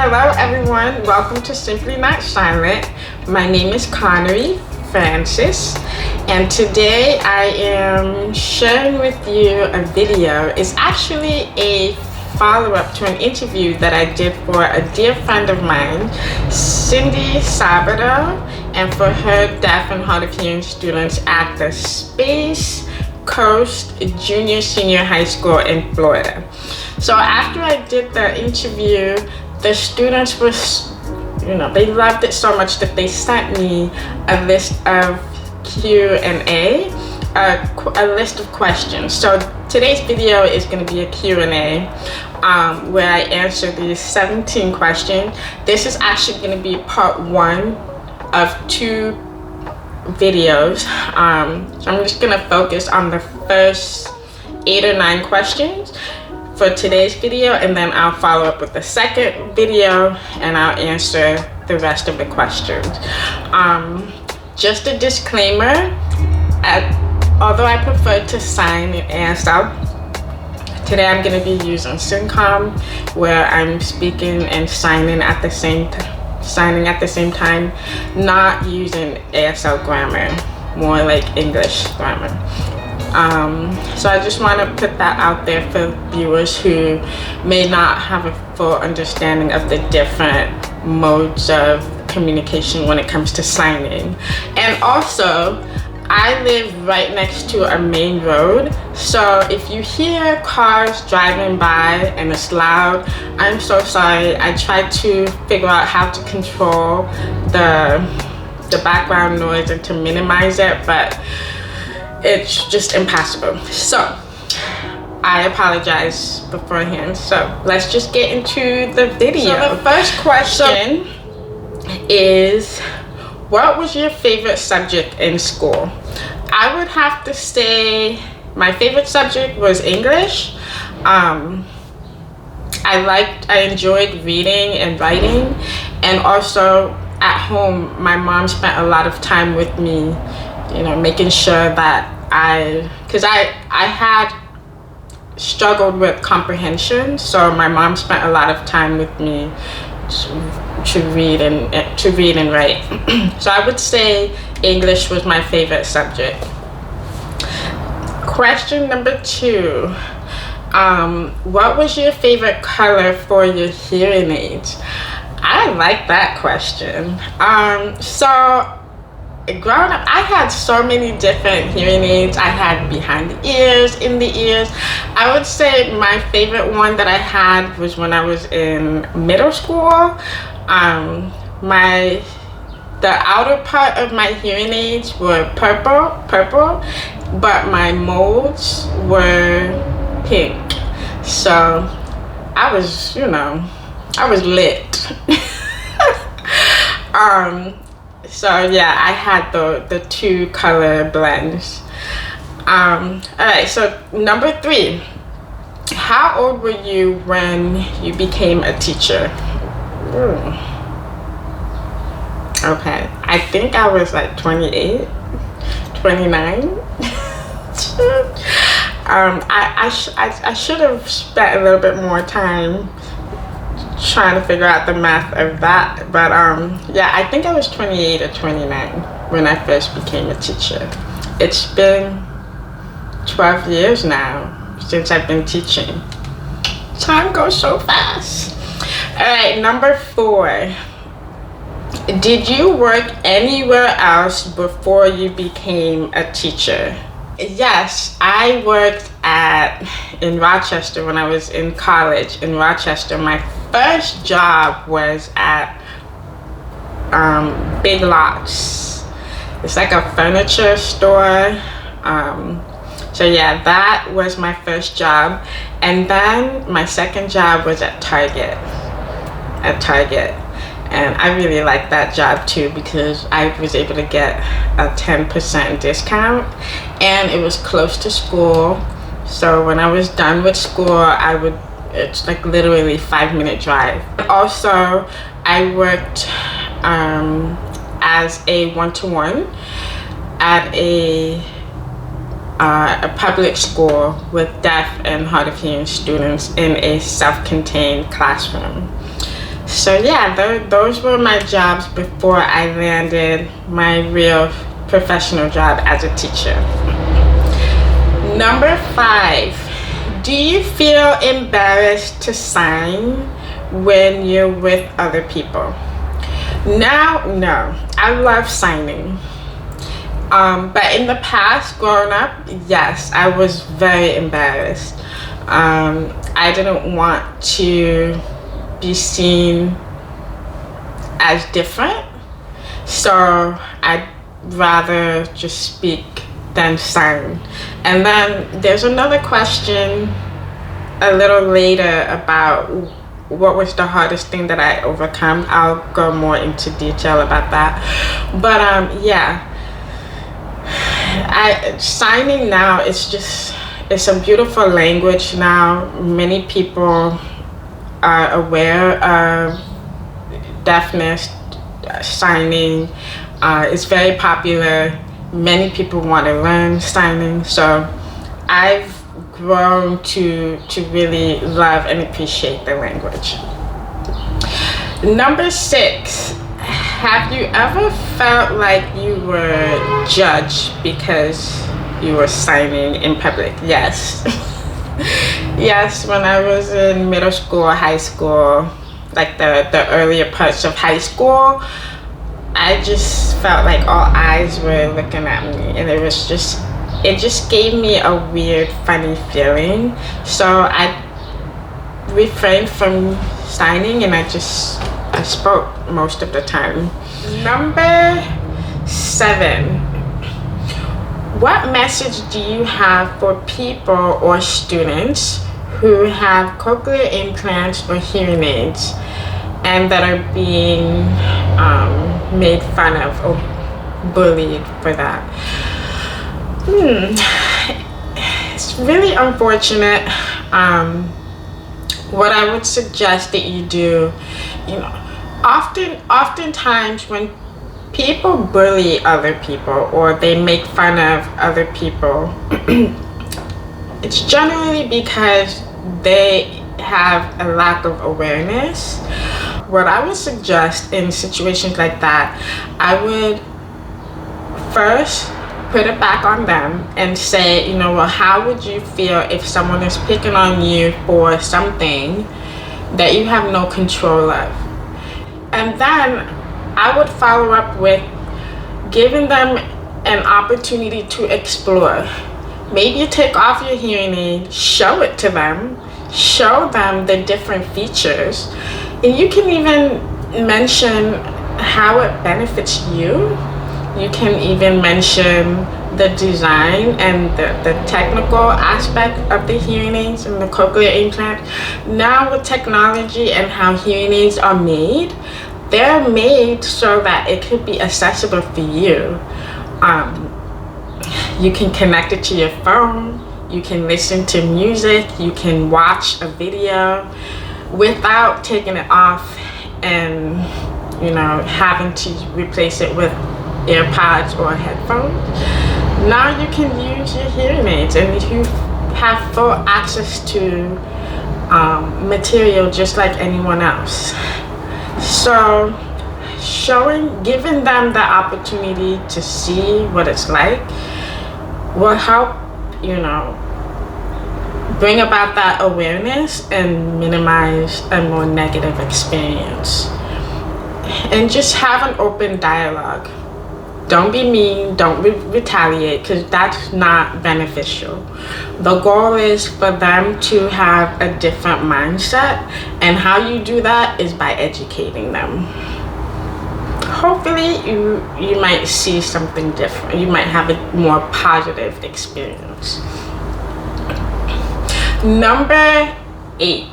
Hello everyone, welcome to Simply Not Silent. My name is Connery Francis, and today I am sharing with you a video. It's actually a follow-up to an interview that I did for a dear friend of mine, Cindy Sabato, and for her deaf and hard of hearing students at the Space Coast Junior Senior High School in Florida. So after I did the interview, the students were, they loved it so much that they sent me a list of Q&A, a list of questions. So today's video is going to be a Q&A where I answer these 17 questions. This is actually going to be part one of 2 videos. So I'm just going to focus on the first 8 or 9 questions for today's video, and then I'll follow up with the second video and I'll answer the rest of the questions. Just a disclaimer, although I prefer to sign and answer, today I'm going to be using Syncom, where I'm speaking and signing at the same time, not using ASL grammar, more like English grammar. So I just want to put that out there for viewers who may not have a full understanding of the different modes of communication when it comes to signing. And also, I live right next to a main road, so if you hear cars driving by and it's loud, I'm so sorry. I tried to figure out how to control the background noise and to minimize it, but it's just impossible. So I apologize beforehand. So let's just get into the video. So the first question is, what was your favorite subject in school? I would have to say my favorite subject was English. I enjoyed reading and writing, and also at home my mom spent a lot of time with me, making sure that because I had struggled with comprehension, so my mom spent a lot of time with me to read and write. So I would say English was my favorite subject. Question number 2. What was your favorite color for your hearing aids? I like that question. So growing up, I had so many different hearing aids. I had behind the ears, in the ears. I would say my favorite one that I had was when I was in middle school. The outer part of my hearing aids were purple, but my molds were pink. So I was lit. So yeah, I had the 2 color blends. Alright, so number 3. How old were you when you became a teacher? Okay, I think I was like 28, 29. I should have spent a little bit more time trying to figure out the math of that, but yeah, I think I was 28 or 29 when I first became a teacher. It's been 12 years now since I've been teaching. Time goes so fast. All right, number 4. Did you work anywhere else before you became a teacher? Yes, I worked in Rochester when I was in college in Rochester. My first job was at Big Lots. It's like a furniture store. So yeah, that was my first job. And then my second job was at Target. And I really liked that job too, because I was able to get a 10% discount, and it was close to school. So when I was done with school, it's like literally 5-minute drive. Also, I worked as a one-to-one at a public school with deaf and hard of hearing students in a self-contained classroom. So yeah, those were my jobs before I landed my real professional job as a teacher. Number 5, do you feel embarrassed to sign when you're with other people? Now, no, I love signing. But in the past, growing up, yes, I was very embarrassed. I didn't want to be seen as different, so I'd rather just speak than sign. And then there's another question a little later about what was the hardest thing that I overcome. I'll go more into detail about that. But yeah, signing now is it's a beautiful language now. Many people are aware of deafness. Signing is very popular. Many people want to learn signing, so I've grown to really love and appreciate the language. Number 6, have you ever felt like you were judged because you were signing in public? Yes. Yes, when I was in middle school or high school, like the earlier parts of high school, I just felt like all eyes were looking at me, and it just gave me a weird, funny feeling. So I refrained from signing, and I spoke most of the time. Number 7, what message do you have for people or students who have cochlear implants or hearing aids and that are being made fun of or bullied for that? It's really unfortunate. What I would suggest that you do, oftentimes when people bully other people or they make fun of other people, it's generally because they have a lack of awareness. What I would suggest in situations like that, I would first put it back on them and say, well, how would you feel if someone is picking on you for something that you have no control of? And then I would follow up with giving them an opportunity to explore. Maybe you take off your hearing aid, show it to them, show them the different features, and you can even mention how it benefits you. You can even mention the design and the technical aspect of the hearing aids and the cochlear implant. Now with technology and how hearing aids are made, they're made so that it could be accessible for you. You can connect it to your phone, you can listen to music, you can watch a video without taking it off and having to replace it with AirPods or headphones. Now you can use your hearing aids and you have full access to material just like anyone else. So giving them the opportunity to see what it's like will help, bring about that awareness and minimize a more negative experience. And just have an open dialogue. Don't be mean, don't retaliate, because that's not beneficial. The goal is for them to have a different mindset, and how you do that is by educating them. Hopefully you might see something different. You might have a more positive experience. Number 8.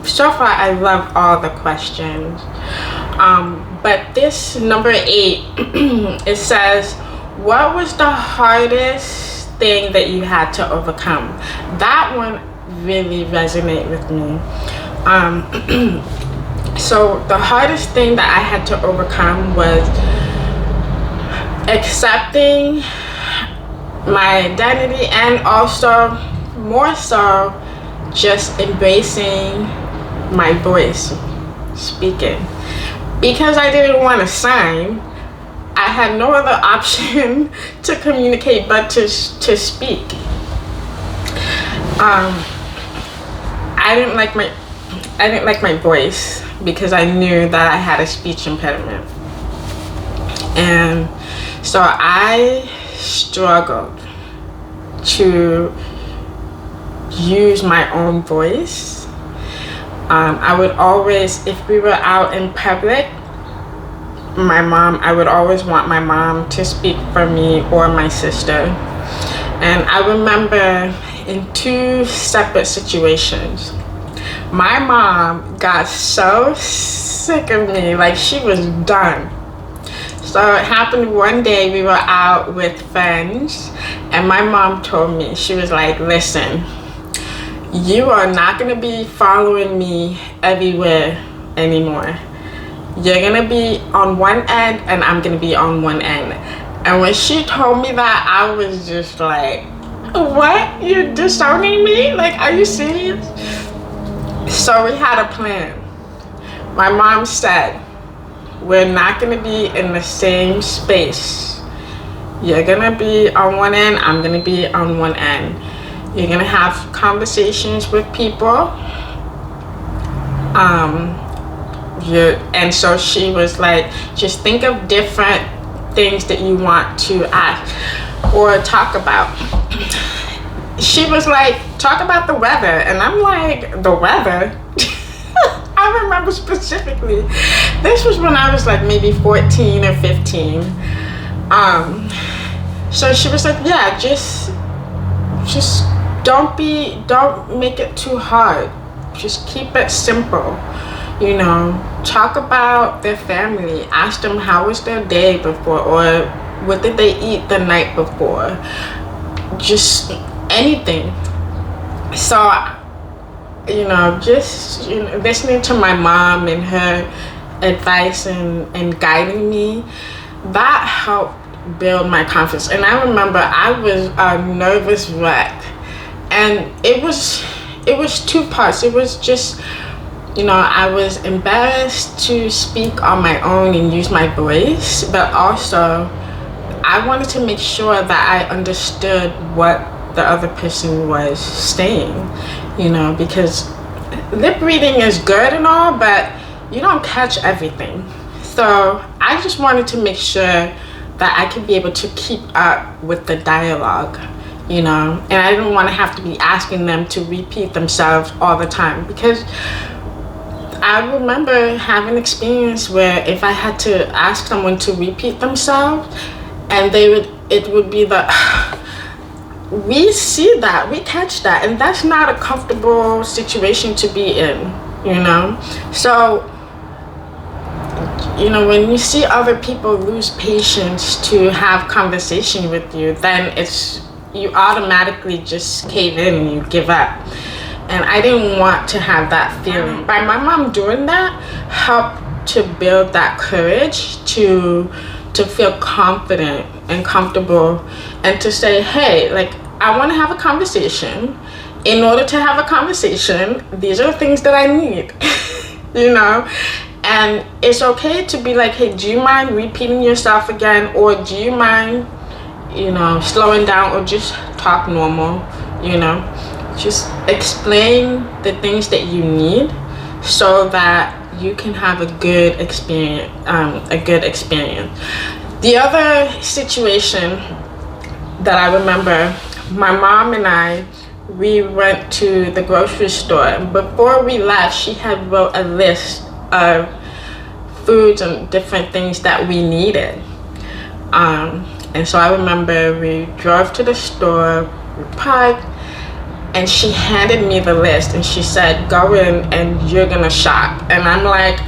So far I love all the questions. But this number 8, it says, what was the hardest thing that you had to overcome? That one really resonated with me. So the hardest thing that I had to overcome was accepting my identity, and also more so just embracing my voice speaking. Because I didn't want to sign, I had no other option to communicate but to speak. I didn't like my voice because I knew that I had a speech impediment. And so I struggled to use my own voice. I would always, if we were out in public, I would always want my mom to speak for me or my sister. And I remember in 2 separate situations, my mom got so sick of me, like she was done. So it happened one day, we were out with friends, and my mom told me, she was like, listen, you are not gonna be following me everywhere anymore. You're gonna be on one end and I'm gonna be on one end. And when she told me that, I was just like, what? You're disowning me? Like, are you serious? So we had a plan. My mom said, we're not gonna be in the same space. You're gonna be on one end, I'm gonna be on one end. You're gonna have conversations with people. And so she was like, just think of different things that you want to ask or talk about. She was like, talk about the weather. And I'm like, the weather? I remember specifically, this was when I was like maybe 14 or 15. So she was like, yeah, just don't make it too hard. Just keep it simple. You know, talk about their family. Ask them how was their day before, or what did they eat the night before. Just anything. So, you know, just listening to my mom and her advice and guiding me, that helped build my confidence. And I remember I was a nervous wreck, and it was 2 parts. It was just, you know, I was embarrassed to speak on my own and use my voice, but also I wanted to make sure that I understood what the other person was saying, you know, because lip reading is good and all, but you don't catch everything. So I just wanted to make sure that I could be able to keep up with the dialogue, you know, and I didn't want to have to be asking them to repeat themselves all the time, because I remember having experience where if I had to ask someone to repeat themselves, and it would be the, we see that, we catch that, and that's not a comfortable situation to be in, you know? So, you know, when you see other people lose patience to have conversation with you, then you automatically just cave in and you give up. And I didn't want to have that feeling. By my mom doing that helped to build that courage to feel confident and comfortable, and to say, hey, like, I want to have a conversation. In order to have a conversation, these are the things that I need, you know? And it's okay to be like, hey, do you mind repeating yourself again? Or do you mind, you know, slowing down, or just talk normal, you know? Just explain the things that you need so that you can have a good experience. The other situation that I remember, my mom and we went to the grocery store. Before we left, she had wrote a list of foods and different things that we needed. And so I remember we drove to the store, we parked, and she handed me the list and she said, go in and you're gonna shop. And I'm like,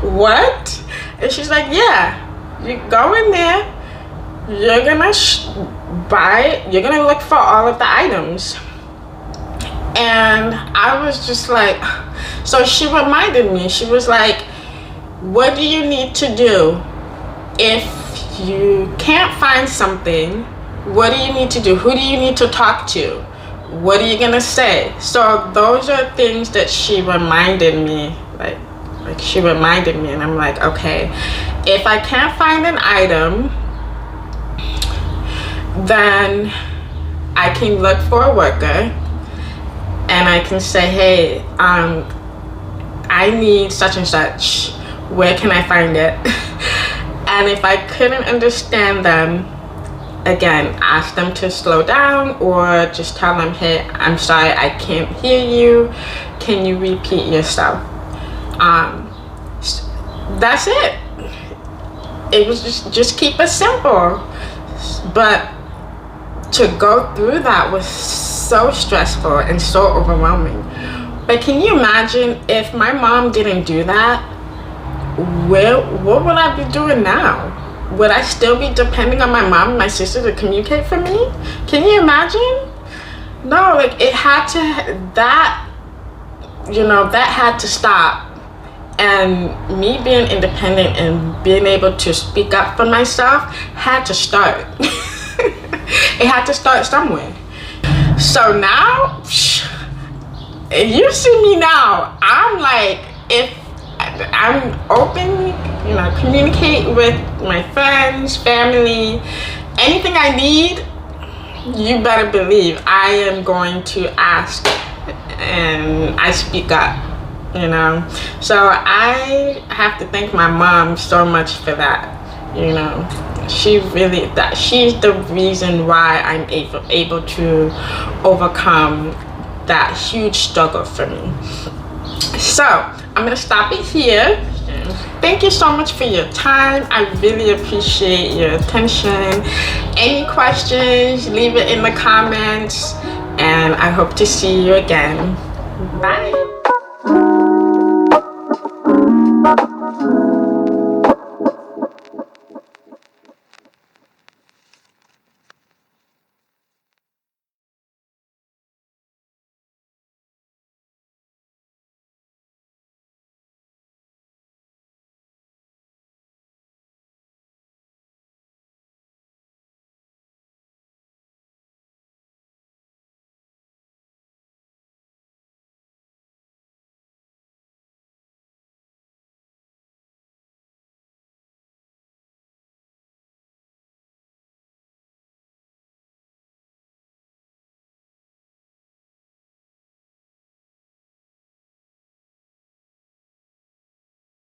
what? And she's like, yeah, you go in there, you're gonna buy, you're gonna look for all of the items. And I was just like, so she reminded me, she was like, what do you need to do? If you can't find something, what do you need to do? Who do you need to talk to? what are you gonna say? So those are things that she reminded me, like she reminded me, and I'm like, okay, if I can't find an item, then I can look for a worker and I can say, hey, I need such and such, where can I find it? And if I couldn't understand them, again, ask them to slow down, or just tell them, hey, I'm sorry, I can't hear you, can you repeat yourself? That's it. It was just keep it simple. But to go through that was so stressful and so overwhelming. But can you imagine if my mom didn't do that? What would I be doing now? Would I still be depending on my mom and my sister to communicate for me? Can you imagine? No, like it had to, that had to stop. And me being independent and being able to speak up for myself had to start. It had to start somewhere. So now, you see me now, I'm like, if I'm open, communicate with my friends, family, anything I need, you better believe I am going to ask and I speak up, So I have to thank my mom so much for that, she's the reason why I'm able to overcome that huge struggle for me. So I'm gonna stop it here. Thank you so much for your time. I really appreciate your attention. Any questions, leave it in the comments, and I hope to see you again. Bye.